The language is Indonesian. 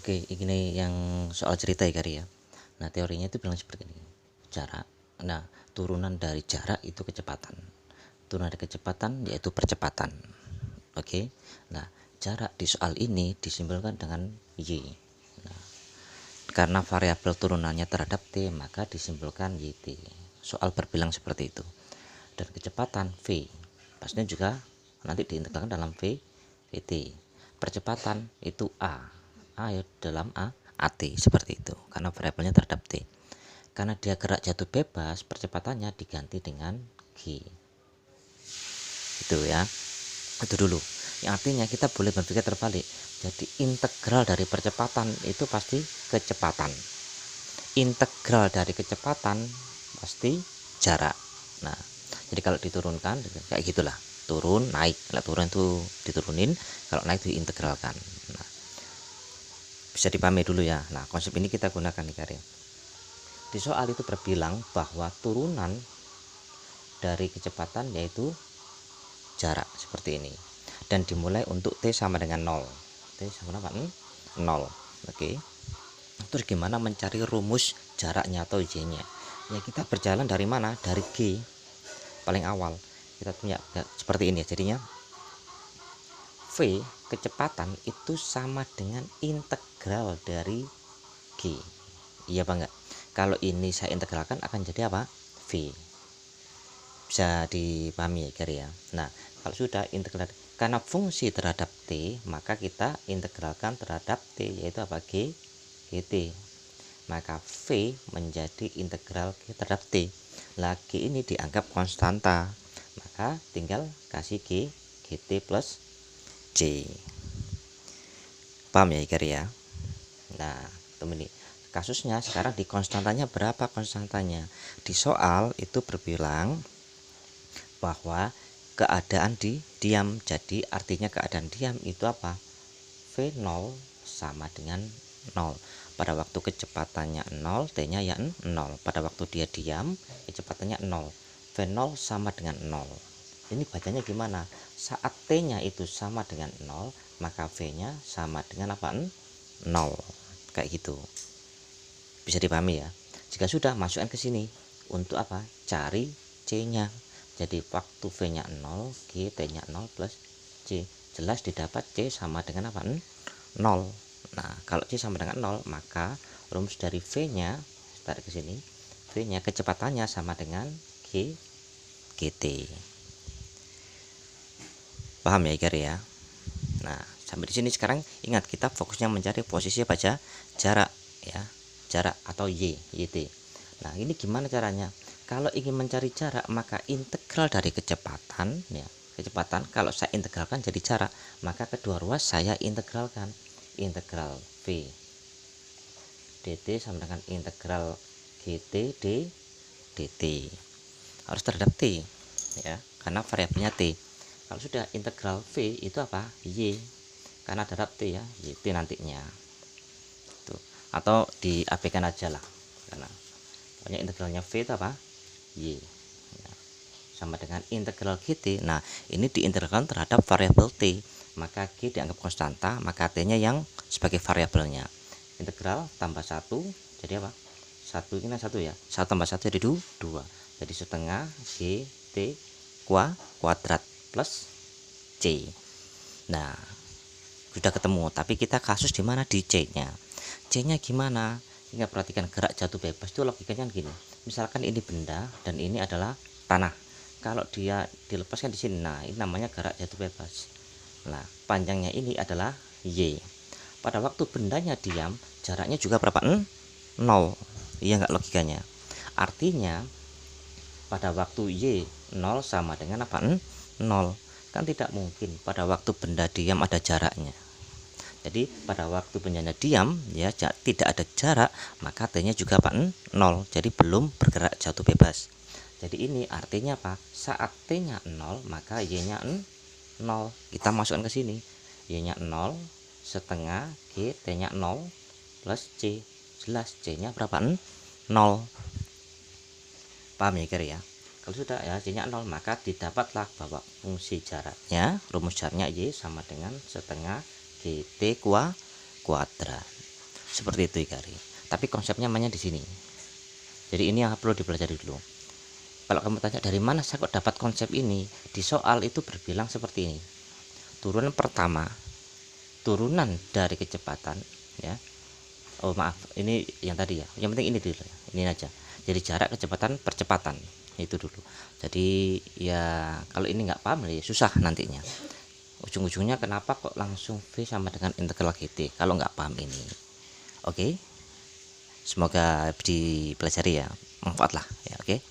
Oke, ini yang soal cerita ya Kari ya. Nah, teorinya itu bilang seperti ini. Jarak. Nah, turunan dari jarak itu kecepatan. Turunan dari kecepatan yaitu percepatan. Oke. Nah, jarak di soal ini disimbolkan dengan Y. Nah, karena variabel turunannya terhadap T, maka disimbolkan YT. Soal berbilang seperti itu. Dan kecepatan V. Pastinya juga nanti diintegralkan dalam VT. Percepatan itu A ya dalam AT seperti itu karena variabelnya terhadap T. Karena dia gerak jatuh bebas, percepatannya diganti dengan G. Itu ya. Itu dulu. Yang artinya kita boleh berpikir terbalik. Jadi integral dari percepatan itu pasti kecepatan. Integral dari kecepatan pasti jarak. Nah, jadi kalau diturunkan kayak gitulah, turun naik. Kalau turun itu diturunin, kalau naik diintegralkan. Nah, bisa dipahami dulu ya. Nah, konsep ini kita gunakan nih Karya. Di soal itu berbilang bahwa turunan dari kecepatan yaitu jarak seperti ini, dan dimulai untuk T sama dengan 0. T sama apa? 0. Oke. Terus gimana mencari rumus jaraknya atau Y-nya? Ya kita berjalan dari mana? Dari G paling awal. Kita punya ya, seperti ini ya. Jadinya V kecepatan itu sama dengan integral dari G. Iya apa enggak? Kalau ini saya integralkan akan jadi apa? V. Bisa dipahami ya Gary ya. Nah, kalau sudah integral karena fungsi terhadap T, maka kita integralkan terhadap T yaitu apa? GT. Maka V menjadi integral terhadap T. Lagi ini dianggap konstanta, maka tinggal kasih GT plus C. Paham ya Gary ya? Nah, teman ini kasusnya sekarang di konstantanya berapa konstantanya? Di soal itu berbilang bahwa keadaan di diam. Jadi artinya keadaan diam itu apa? V0 sama dengan 0. Pada waktu kecepatannya 0, T-nya ya 0. Pada waktu dia diam, kecepatannya 0. V0 sama dengan 0. Ini bacanya gimana? Saat T-nya itu sama dengan 0, maka V-nya sama dengan apa? 0. Kayak gitu. Bisa dipahami ya? Jika sudah, masukkan ke sini. Untuk apa? Cari C-nya. Jadi waktu V-nya 0, G, T-nya 0 plus C. Jelas didapat C sama dengan apa? 0. Nah, kalau C sama dengan 0, maka rumus dari V-nya, tarik ke sini. V-nya kecepatannya sama dengan GT. Paham ya, Igar ya? Nah, sampai di sini sekarang ingat kita fokusnya mencari posisi baca jarak ya. Jarak atau YT. Nah, ini gimana caranya? Kalau ingin mencari jarak, maka integral dari kecepatan ya. Kecepatan kalau saya integralkan jadi jarak, maka kedua ruas saya integralkan. Integral V dt sama dengan integral GT dt. Harus terhadap T ya, karena variabelnya T. Kalau sudah integral V itu apa? Y. Karena terhadap T ya, YT nantinya. Tuh. Atau diabaikan aja lah. Karena pokoknya integralnya V itu apa? Y. Ya. Sama dengan integral GT. Nah, ini diintegralkan terhadap variabel T. Maka G dianggap konstanta, maka T-nya yang sebagai variabelnya. Integral tambah 1 jadi apa? 1 ini 1 ya. 1 tambah 1 jadi 2. Jadi setengah GT kuadrat plus C. Nah, sudah ketemu, tapi kita kasus di mana di C-nya. C-nya gimana? Ingat, perhatikan gerak jatuh bebas itu logikanya gini. Misalkan ini benda dan ini adalah tanah. Kalau dia dilepaskan di sini, nah ini namanya gerak jatuh bebas. Nah, panjangnya ini adalah Y. Pada waktu bendanya diam, jaraknya juga berapa? 0. Iya nggak logikanya? Artinya pada waktu Y 0 sama dengan apa? 0. Kan tidak mungkin pada waktu benda diam ada jaraknya. Jadi pada waktu bendanya diam ya tidak ada jarak, maka T-nya juga apa? 0. Jadi belum bergerak jatuh bebas. Jadi ini artinya apa? Saat T-nya 0, maka Y-nya 0. Kita masukkan ke sini. Y-nya 0 setengah G, T-nya 0 plus C. Jelas C-nya berapa? 0. Paham ya kira ya? Kalau sudah ya C-nya 0, maka didapatlah bahwa fungsi jaraknya, rumus jaraknya Y sama dengan setengah GT kuadrat. seperti itu Ikari. Tapi konsepnya mainnya di sini. Jadi ini yang perlu dipelajari dulu. Kalau kamu tanya dari mana saya kok dapat konsep ini, di soal itu berbilang seperti ini. Turunan pertama, turunan dari kecepatan, ya. Oh maaf, ini yang tadi ya. Yang penting ini dulu, ini aja. Jadi jarak, kecepatan, percepatan itu dulu. Jadi ya kalau ini nggak paham ya susah nantinya. Ujung-ujungnya kenapa kok langsung V sama dengan integral GT kalau nggak paham ini. Oke, semoga dipelajari ya, manfaat lah ya. Oke.